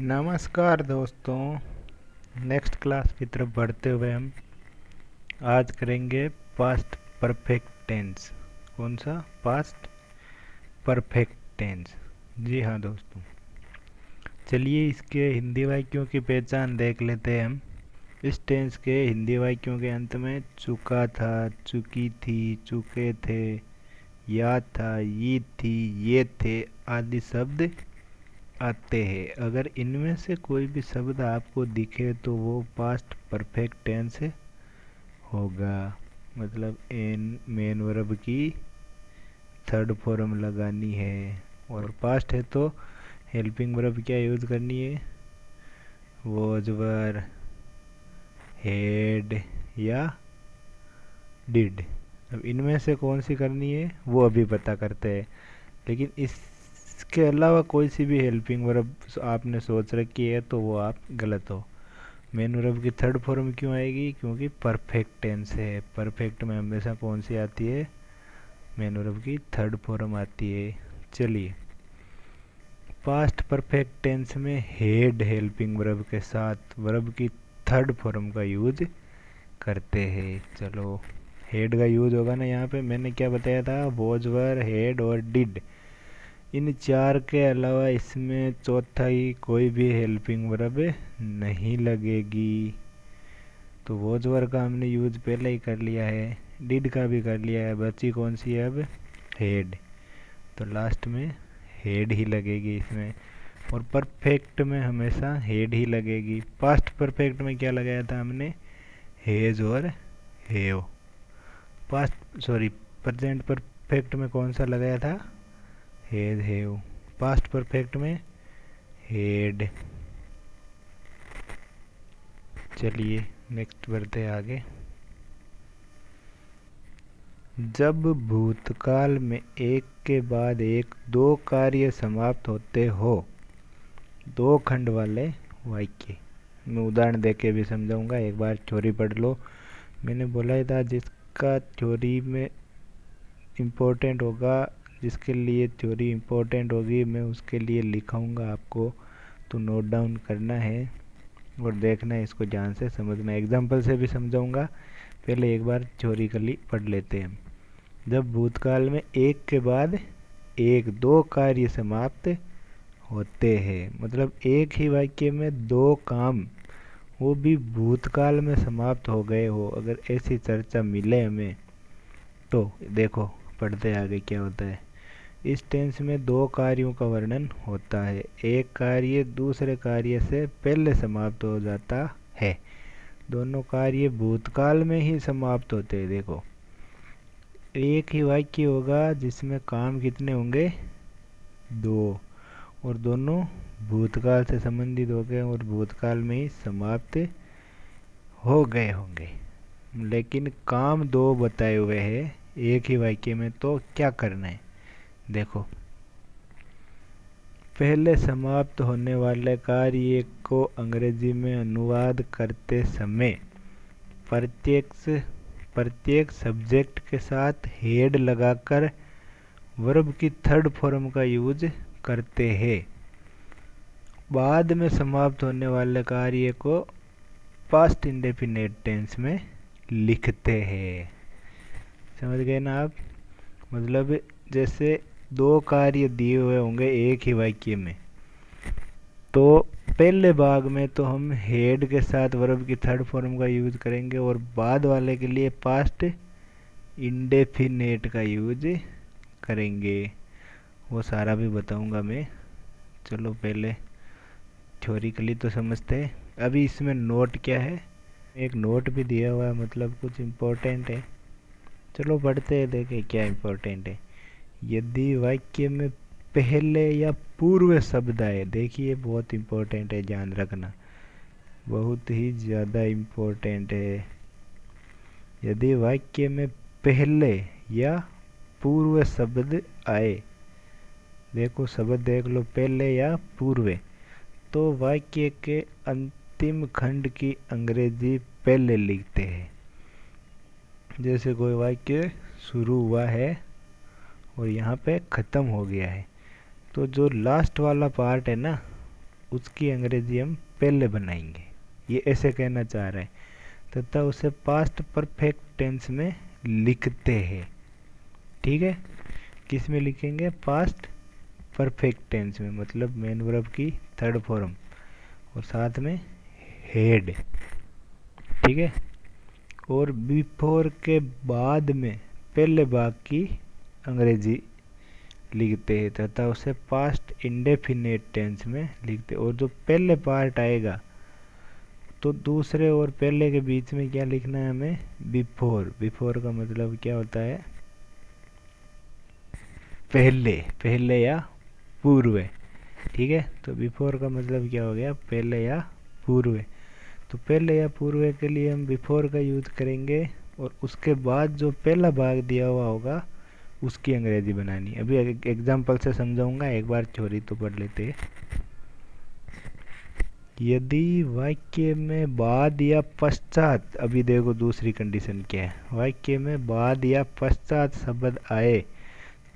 नमस्कार दोस्तों। Next class की तरफ बढ़ते हुए हम आज करेंगे पास्ट परफेक्ट टेंस। कौन सा? Past perfect tense. जी हाँ दोस्तों, चलिए इसके हिंदी वाक्यों की पहचान देख लेते हैं हम। इस टेंस के हिंदी वाक्यों के अंत में चुका था, चुकी थी, चुके थे, याद था, ये थी, ये थे आदि शब्द आते हैं। अगर इनमें से कोई भी शब्द आपको दिखे तो वो पास्ट परफेक्ट टेंस होगा। मतलब एन मेन वर्ब की थर्ड फॉर्म लगानी है, और पास्ट है तो हेल्पिंग वर्ब क्या यूज करनी है? वॉज, वर, हेड या डिड। अब इनमें से कौन सी करनी है वो अभी पता करते हैं। लेकिन इसके अलावा कोई सी भी हेल्पिंग वर्ब आपने सोच रखी है तो वो आप गलत हो। मेन वर्ब की थर्ड फॉर्म क्यों आएगी? क्योंकि परफेक्ट टेंस है। परफेक्ट में हमेशा कौन सी आती है? मेन वर्ब की थर्ड फॉर्म आती है। चलिए, पास्ट परफेक्ट टेंस में हेड हेल्पिंग वर्ब के साथ वर्ब की थर्ड फॉर्म का यूज करते हैं। चलो, हेड का यूज होगा ना। यहाँ पे मैंने क्या बताया था? वॉज, वर, हेड और डिड। इन चार के अलावा इसमें चौथा ही कोई भी हेल्पिंग वर्ब नहीं लगेगी। तो वॉज, वर का हमने यूज पहले ही कर लिया है, डिड का भी कर लिया है, बची कौन सी है अब? हेड। तो लास्ट में हेड ही लगेगी इसमें। और परफेक्ट में हमेशा हेड ही लगेगी। पास्ट परफेक्ट में क्या लगाया था हमने? हेज और हेव। प्रेजेंट परफेक्ट में कौन सा लगाया था? Hedge, have. पास्ट परफेक्ट में हेड। चलिए नेक्स्ट बढ़ते हैं आगे। जब भूतकाल में एक के बाद एक दो कार्य समाप्त होते हो, दो खंड वाले वाक्य। मैं उदाहरण देके भी समझाऊंगा, एक बार थ्योरी पढ़ लो। मैंने बोला ही था जिसका थ्योरी में इम्पोर्टेंट होगा, जिसके लिए थ्योरी इम्पोर्टेंट होगी, मैं उसके लिए लिखाऊंगा आपको, तो नोट डाउन करना है और देखना है, इसको ध्यान से समझना। एग्जाम्पल से भी समझाऊंगा, पहले एक बार थ्योरिकली पढ़ लेते हैं। जब भूतकाल में एक के बाद एक दो कार्य समाप्त होते हैं, मतलब एक ही वाक्य में दो काम वो भी भूतकाल में समाप्त हो गए हो, अगर ऐसी चर्चा मिले हमें तो देखो पढ़ते आगे क्या होता है। इस टेंस में दो कार्यों का वर्णन होता है। एक कार्य दूसरे कार्य से पहले समाप्त हो जाता है। दोनों कार्य भूतकाल में ही समाप्त होते हैं। देखो, एक ही वाक्य होगा जिसमें काम कितने होंगे? दो, और दोनों भूतकाल से संबंधित हो गए और भूतकाल में ही समाप्त हो गए होंगे। लेकिन काम दो बताए हुए हैं एक ही वाक्य में, तो क्या करना है? देखो, पहले समाप्त होने वाले कार्य को अंग्रेजी में अनुवाद करते समय प्रत्येक सब्जेक्ट के साथ हेड लगाकर वर्ब की थर्ड फॉर्म का यूज करते हैं। बाद में समाप्त होने वाले कार्य को पास्ट इंडेफिनिट टेंस में लिखते हैं। समझ गए ना आप? मतलब जैसे दो कार्य दिए हुए होंगे एक ही वाक्य में, तो पहले भाग में तो हम हेड के साथ वर्ब की थर्ड फॉर्म का यूज करेंगे और बाद वाले के लिए पास्ट इंडेफिनेट का यूज करेंगे। वो सारा भी बताऊंगा मैं। चलो पहले थ्योरिकली तो समझते हैं। अभी इसमें नोट क्या है? एक नोट भी दिया हुआ है, मतलब कुछ इम्पोर्टेंट है। चलो पढ़ते हैं, देखें क्या इम्पोर्टेंट है। यदि वाक्य में पहले या पूर्व शब्द आए, देखिए बहुत इम्पोर्टेंट है, ध्यान रखना, बहुत ही ज़्यादा इम्पोर्टेंट है। यदि वाक्य में पहले या पूर्व शब्द आए, देखो शब्द देख लो, पहले या पूर्व, तो वाक्य के अंतिम खंड की अंग्रेजी पहले लिखते हैं। जैसे कोई वाक्य शुरू हुआ है और यहाँ पे ख़त्म हो गया है, तो जो लास्ट वाला पार्ट है ना, उसकी अंग्रेजी हम पहले बनाएंगे, ये ऐसे कहना चाह रहे हैं, तथा उसे पास्ट परफेक्ट टेंस में लिखते हैं। ठीक है, किस में लिखेंगे? पास्ट परफेक्ट टेंस में, मतलब मेन वर्ब की थर्ड फॉर्म और साथ में हेड। ठीक है, और बिफोर के बाद में पहले भाग की अंग्रेजी लिखते हैं तथा उसे पास्ट इंडेफिनेट टेंस में लिखते हैं। और जो पहले पार्ट आएगा तो दूसरे और पहले के बीच में क्या लिखना है हमें? बिफोर। बिफोर का मतलब क्या होता है? पहले, पहले या पूर्व। ठीक है, तो बिफोर का मतलब क्या हो गया? पहले या पूर्व। तो पहले या पूर्व के लिए हम बिफोर का यूज करेंगे और उसके बाद जो पहला भाग दिया हुआ होगा उसकी अंग्रेजी बनानी। अभी एग्जाम्पल से समझाऊंगा, एक बार थ्योरी तो पढ़ लेते हैं। यदि वाक्य में बाद या पश्चात, अभी देखो दूसरी कंडीशन क्या है, वाक्य में बाद या पश्चात शब्द आए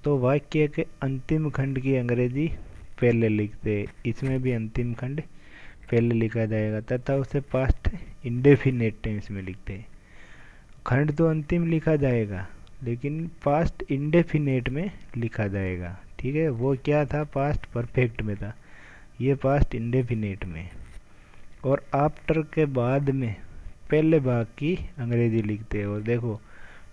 तो वाक्य के अंतिम खंड की अंग्रेजी पहले लिखते हैं। इसमें भी अंतिम खंड पहले लिखा जाएगा तथा उसे पास्ट इंडेफिनेट टेंस में लिखते हैं। खंड तो अंतिम लिखा जाएगा लेकिन पास्ट इंडेफिनेट में लिखा जाएगा। ठीक है, वो क्या था? पास्ट परफेक्ट में था, ये पास्ट इंडेफिनेट में। और आफ्टर के बाद में पहले भाग की अंग्रेजी लिखते हैं। और देखो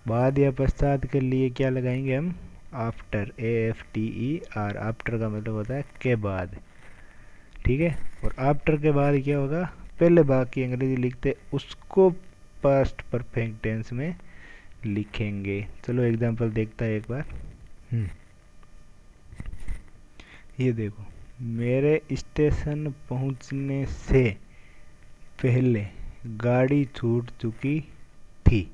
बाद या पश्चात के लिए क्या लगाएंगे हम? After, AFTER। आफ्टर का मतलब होता है के बाद। ठीक है, और आफ्टर के बाद क्या होगा? पहले भाग की अंग्रेजी लिखते, उसको पास्ट परफेक्ट टेंस में लिखेंगे। चलो एग्जांपल देखता है एक बार। ये देखो, मेरे स्टेशन पहुंचने से पहले गाड़ी छूट चुकी थी।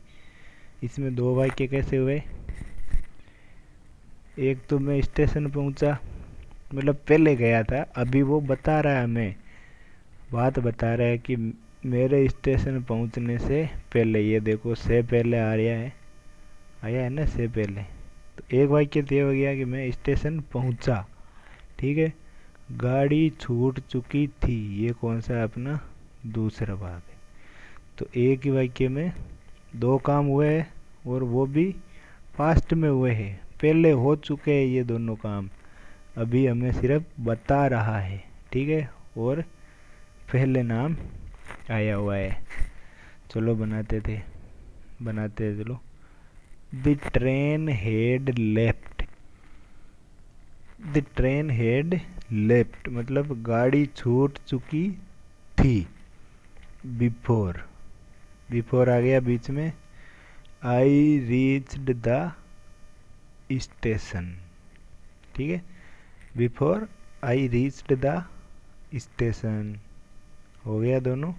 इसमें दो वाक्य कैसे हुए? एक तो मैं स्टेशन पहुंचा, मतलब पहले गया था, अभी वो बता रहा है, हमें बात बता रहा है कि मेरे स्टेशन पहुंचने से पहले। ये देखो से पहले आया है ना, से पहले। तो एक वाक्य तो ये हो गया कि मैं स्टेशन पहुंचा। ठीक है, गाड़ी छूट चुकी थी, ये कौन सा है? अपना दूसरा भाग है। तो एक ही वाक्य में दो काम हुए हैं और वो भी पास्ट में हुए हैं, पहले हो चुके हैं ये दोनों काम, अभी हमें सिर्फ बता रहा है। ठीक है, और पहले नाम आया हुआ है। चलो बनाते हैं चलो। The train head left. The train head left मतलब गाड़ी छूट चुकी थी। बिफोर, बिफोर आ गया बीच में। I reached the station. ठीक है, before I reached the station हो गया दोनों।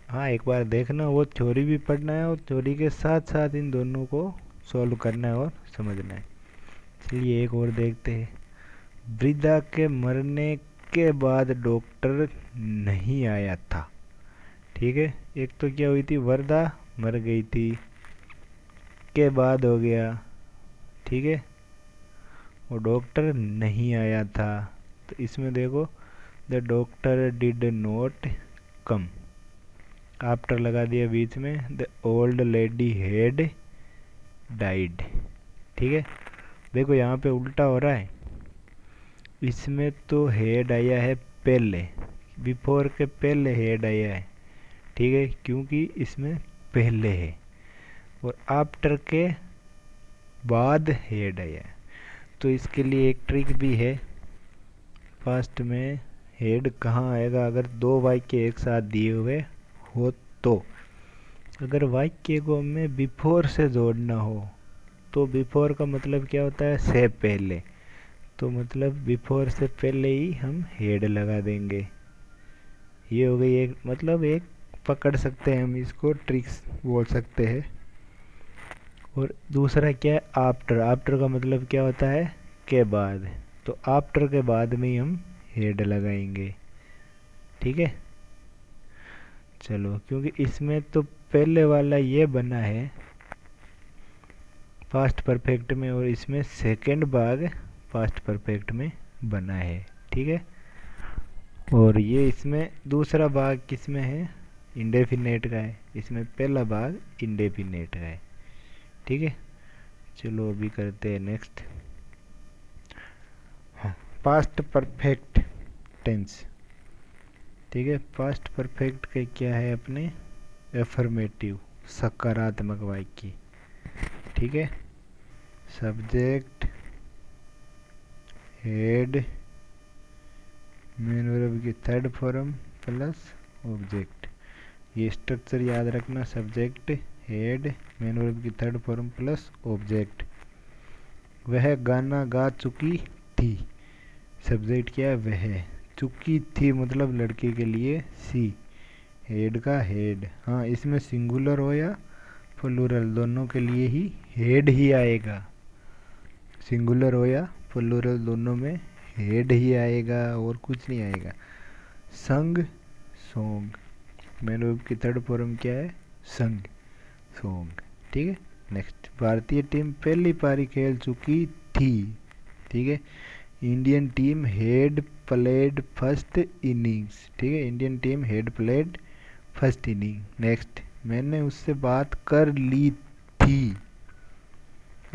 हाँ, एक बार देखना, वो थ्योरी भी पढ़ना है और थ्योरी के साथ साथ इन दोनों को सॉल्व करना है और समझना है। चलिए एक और देखते हैं। वृद्धा के मरने के बाद डॉक्टर नहीं आया था। ठीक है, एक तो क्या हुई थी? वृद्धा मर गई थी, के बाद हो गया। ठीक है, और डॉक्टर नहीं आया था, तो इसमें देखो the doctor did not come. After लगा दिया बीच में। The old lady had died. ठीक है, देखो यहाँ पे उल्टा हो रहा है। इसमें तो हेड आया है पहले, बिफोर के पहले हेड आया है। ठीक है, क्योंकि इसमें पहले है। और आफ्टर के बाद हेड आया है, तो इसके लिए एक ट्रिक भी है। फर्स्ट में हेड कहाँ आएगा? अगर दो वाक्य एक साथ दिए हुए हो तो। अगर वाक्य को हमें बिफोर से जोड़ना हो तो बिफोर का मतलब क्या होता है? से पहले। तो मतलब बिफोर से पहले ही हम हेड लगा देंगे। ये हो गई एक, मतलब एक पकड़ सकते हैं हम इसको, ट्रिक्स बोल सकते हैं। और दूसरा क्या है? आफ्टर। आफ्टर का मतलब क्या होता है? के बाद। तो आफ्टर के बाद में ही हम हेड लगाएंगे। ठीक है, चलो, क्योंकि इसमें तो पहले वाला ये बना है पास्ट परफेक्ट में और इसमें सेकंड भाग पास्ट परफेक्ट में बना है। ठीक है, और ये इसमें दूसरा भाग किस में है, इंडेफिनेट का है, इसमें पहला भाग इंडेफिनेट का है। ठीक है, चलो अभी करते हैं नेक्स्ट। हाँ, पास्ट परफेक्ट टेंस। ठीक है, पास्ट परफेक्ट के क्या है अपने, एफर्मेटिव सकारात्मक वाक्य। ठीक है, सब्जेक्ट हेड मेन वर्ब की थर्ड फॉर्म प्लस ऑब्जेक्ट। ये स्ट्रक्चर याद रखना, सब्जेक्ट हेड मेन वर्ब की थर्ड फॉर्म प्लस ऑब्जेक्ट। वह गाना गा चुकी थी, सब्जेक्ट क्या है, वह, चुकी थी मतलब लड़के के लिए सी, हेड का हेड। हाँ, इसमें सिंगुलर हो या प्लूरल दोनों के लिए ही हेड ही आएगा, सिंगुलर हो या प्लूरल दोनों में हेड ही आएगा और कुछ नहीं आएगा। संग सॉन्ग, मेन वर्ब की थर्ड फॉर्म क्या है, संग सॉन्ग। ठीक है, नेक्स्ट, भारतीय टीम पहली पारी खेल चुकी थी। ठीक है, Indian team head played first innings. ठीक है, Indian team head played first inning. Next, मैंने उससे बात कर ली थी,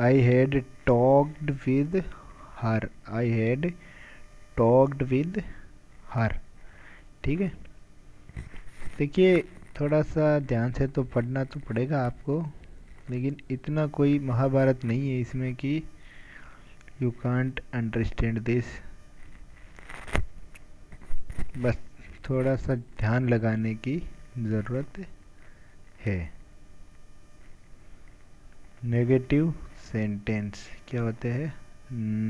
I had talked with her, I had talked with her. ठीक है, देखिए थोड़ा सा ध्यान से तो पढ़ना तो पड़ेगा आपको, लेकिन इतना कोई महाभारत नहीं है इसमें कि यू कांट अंडरस्टैंड दिस। बस थोड़ा सा ध्यान लगाने की ज़रूरत है। नेगेटिव सेंटेंस क्या होते हैं,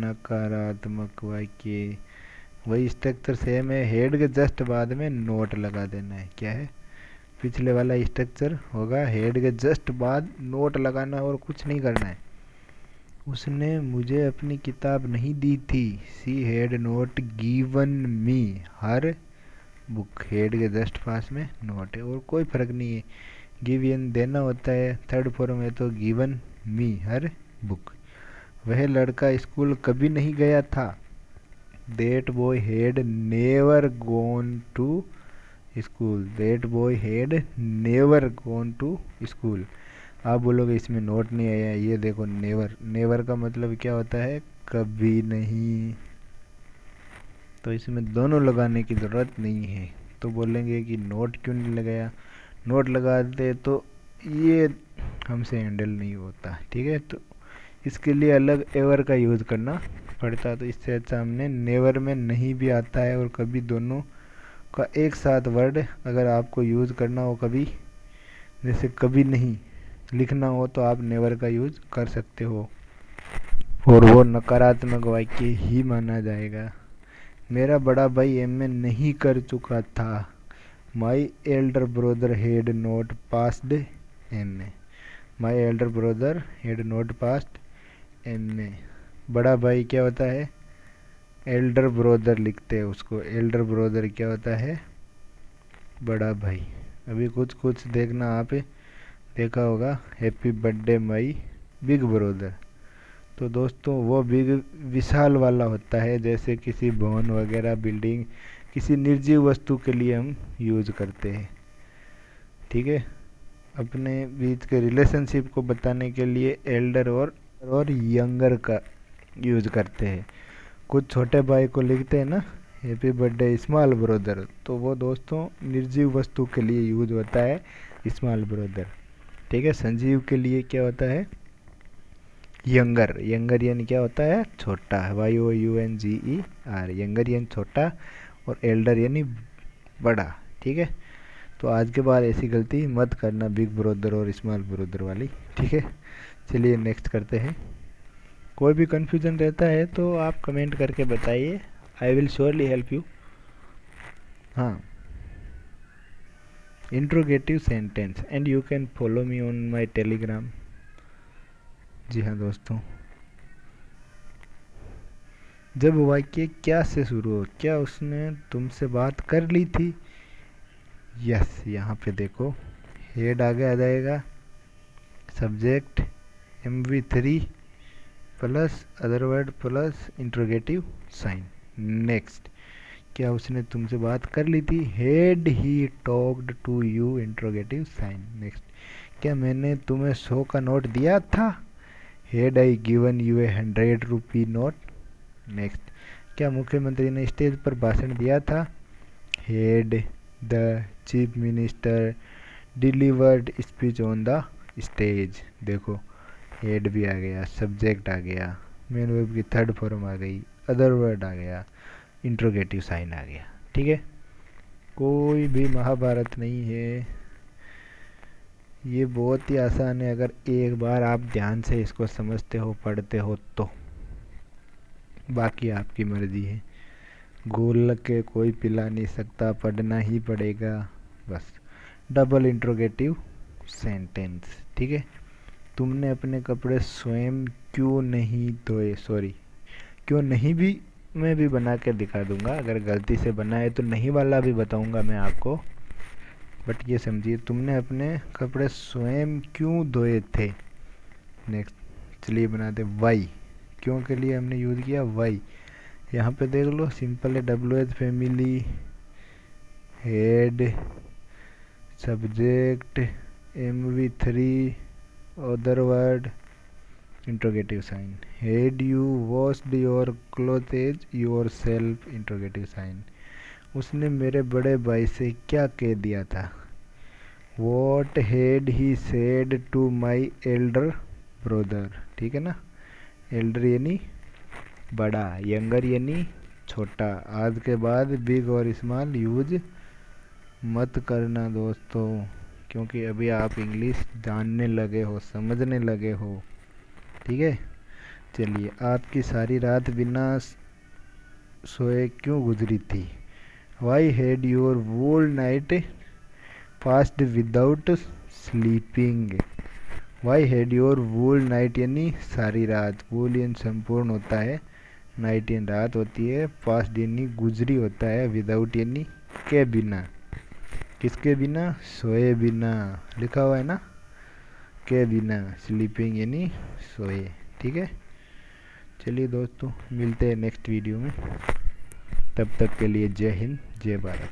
नकारात्मक वाक्य। वही स्ट्रक्चर सेम है, हेड के जस्ट बाद में नोट लगा देना है। क्या है, पिछले वाला स्ट्रक्चर होगा, हेड के जस्ट बाद नोट लगाना और कुछ नहीं करना है। उसने मुझे अपनी किताब नहीं दी थी, she had not given me her book, head के जस्ट पास में नोट है और कोई फर्क नहीं है, गिवन देना होता है, थर्ड फॉर्म है तो गिवन मी हर बुक। वह लड़का स्कूल कभी नहीं गया था, that boy had never gone to school, that boy had never gone to school. आप बोलोगे इसमें नोट नहीं आया, ये देखो नेवर, नेवर का मतलब क्या होता है, कभी नहीं, तो इसमें दोनों लगाने की ज़रूरत नहीं है। तो बोलेंगे कि नोट क्यों नहीं लगाया, नोट लगा दे तो ये हमसे हैंडल नहीं होता। ठीक है, तो इसके लिए अलग एवर का यूज़ करना पड़ता, तो इससे अच्छा हमने नेवर में नहीं भी आता है और कभी, दोनों का एक साथ वर्ड अगर आपको यूज़ करना हो कभी, जैसे कभी नहीं लिखना हो तो आप नेवर का यूज़ कर सकते हो और वो नकारात्मक वाक्य ही माना जाएगा। मेरा बड़ा भाई एमए नहीं कर चुका था, माई elder brother had not passed MA, my elder brother had not passed MA. बड़ा भाई क्या होता है, एल्डर ब्रदर लिखते हैं उसको, एल्डर ब्रदर क्या होता है, बड़ा भाई। अभी कुछ कुछ देखना, आप देखा होगा हैप्पी बर्थडे माई बिग ब्रदर, तो दोस्तों वो बिग विशाल वाला होता है, जैसे किसी भवन वगैरह बिल्डिंग, किसी निर्जीव वस्तु के लिए हम यूज करते हैं। ठीक है, अपने बीच के रिलेशनशिप को बताने के लिए एल्डर और यंगर का यूज करते हैं। कुछ छोटे भाई को लिखते हैं ना हैप्पी बर्थडे स्मॉल ब्रदर, तो वो दोस्तों निर्जीव वस्तु के लिए यूज होता है स्मॉल ब्रदर। ठीक है, संजीव के लिए क्या होता है, यंगर, यंगर यानी क्या होता है, छोटा, YOUNGER, यंगर यानी छोटा, और एल्डर यानी बड़ा। ठीक है, तो आज के बाद ऐसी गलती मत करना बिग ब्रदर और स्मॉल ब्रदर वाली। ठीक है, चलिए नेक्स्ट करते हैं। कोई भी कन्फ्यूज़न रहता है तो आप कमेंट करके बताइए, I will surely help you. हाँ, interrogative sentence, and you can follow me on my Telegram. जी हाँ दोस्तों, जब वाक्य क्या से शुरू हो, क्या उसने तुमसे बात कर ली थी, यस, यहाँ पे देखो हेड आगे आ जाएगा, subject MV3 plus other word plus interrogative sign. Next, क्या उसने तुमसे बात कर ली थी? Had he talked to you? Interrogative sign. Next, क्या मैंने तुम्हें 100 का नोट दिया था? Had I given you a 100 rupee note? Next, क्या मुख्यमंत्री ने स्टेज पर भाषण दिया था? Had the chief minister delivered speech on the stage? देखो, हेड भी आ गया, सब्जेक्ट आ गया, मेन वर्ब की थर्ड फॉर्म आ गई, अदर वर्ड आ गया, इंट्रोगेटिव साइन आ गया। ठीक है, कोई भी महाभारत नहीं है, ये बहुत ही आसान है अगर एक बार आप ध्यान से इसको समझते हो, पढ़ते हो तो। बाकी आपकी मर्जी है, गोल के कोई पिला नहीं सकता, पढ़ना ही पड़ेगा बस। Double interrogative sentence. ठीक है, तुमने अपने कपड़े स्वयं क्यों नहीं धोए? सॉरी, क्यों नहीं भी मैं भी बना के दिखा दूंगा, अगर गलती से बनाए तो नहीं वाला भी बताऊंगा मैं आपको, बट ये समझिए, तुमने अपने कपड़े स्वयं क्यों धोए थे? नेक्स्ट, चलिए बनाते वाई। क्यों के लिए हमने यूज़ किया वाई। यहाँ पे देख लो, सिंपल है, WH family, head, subject, MV3, other word, interrogative sign. Had you washed your clothes yourself? Interrogative sign. उसने मेरे बड़े भाई से क्या कह दिया था? What had he said to my elder brother? ठीक है ना, एल्डर यानी बड़ा, यंगर यानी छोटा। आज के बाद बिग और स्मॉल यूज मत करना दोस्तों, क्योंकि अभी आप इंग्लिश जानने लगे हो, समझने लगे हो। ठीक है, चलिए, आपकी सारी रात बिना सोए क्यों गुजरी थी? Why had your whole night passed without sleeping? Why had your whole night यानी सारी रात, वोल यानी संपूर्ण होता है, नाइट यानी रात होती है, पास्ड यानी गुजरी होता है, विदाउट यानी के बिना। किसके बिना? सोए बिना, लिखा हुआ है ना, के बिना। स्लीपिंग यानी सोए। ठीक है, चलिए दोस्तों, मिलते हैं नेक्स्ट वीडियो में, तब तक के लिए जय हिंद, जय भारत।